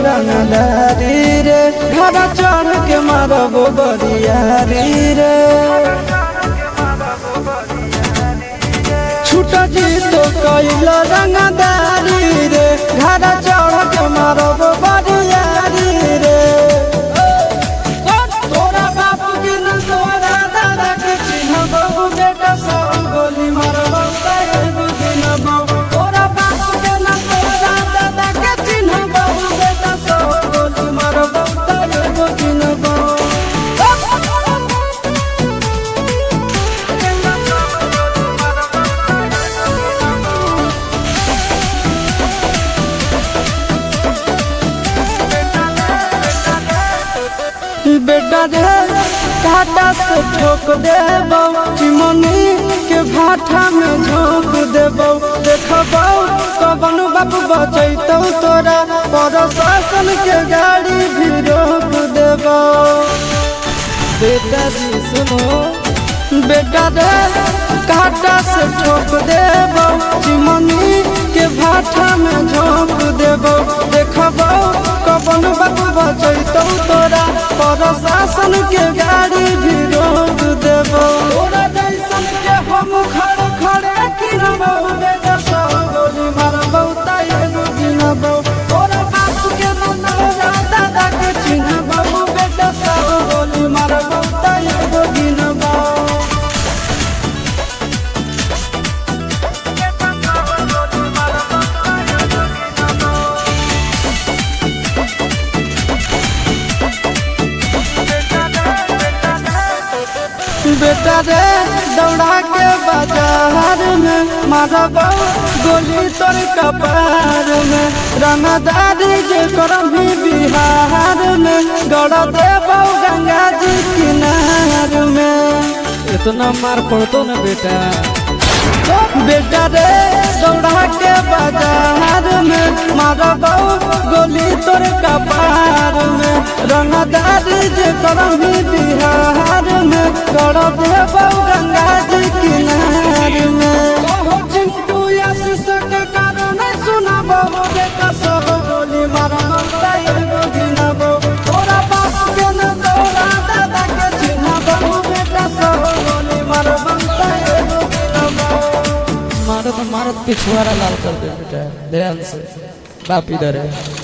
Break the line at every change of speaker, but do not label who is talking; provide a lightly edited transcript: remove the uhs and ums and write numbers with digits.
रंगदारी रे घर चढ़ के मारब बरियारी रे छूट जी तो कैल रंगदारी रे घर चढ़ के मारब बरियारी रे तोरा बाप के न तोरा दादा के चिन्हब बेटा सब गोली मारब एगो दिनब तोरा बाप के न तोरा दादा के चिन्हब बेटा सब गोली मारब एगो दिनब बेटा रे काटा से ठोक देबौ चिमनी के भाठा में झोंक देबौ देखबौ कवन बाप बचैतौ तोरा प्रशासन के गाड़ी भी रोक देबौ बेटा जी सुनो बेटा रे काटा से ठोक देबौ चिमनी के भाठा में झोंक देबौ देखबौ कवन बाप बचैतौ तोरा प्रशासन के गाड़ी भी रोक देबौ तोरा जैसन के हम खड़े खड़े गिरबौ बेटा सब गोली मारबौ एगो गिनबौ तोरा बाप के न तोरा दादा के चिन्हबौ बेटा सब गोली मारबौ एगो गिनबौ बेटा रे दौड़ा के बाजार में मारबौ गोली तोर कपार में रंगदारी जे करम भी बिहार में गड़ देबौ गंगा जी किनार में
इतना मार पड़तो न बेटा
बेटा रे दौड़ा के बाजार में मारबौ गोली तोर कपार में रंगदारी जे करम भी बिहार में गड़ देबौ गंगा जी किनार में चिंटू आशीष के कारण सुनबौ बेटा सब गोली मारबौ एगो गिनबौ तोरा बाप के न तोरा दादा के चिन्हबौ बेटा सब गोली मारबौ एगो गिनबौ
मारत मारत पिछुआरा लाल कर दे बेटा ध्यान से बाप इधर है।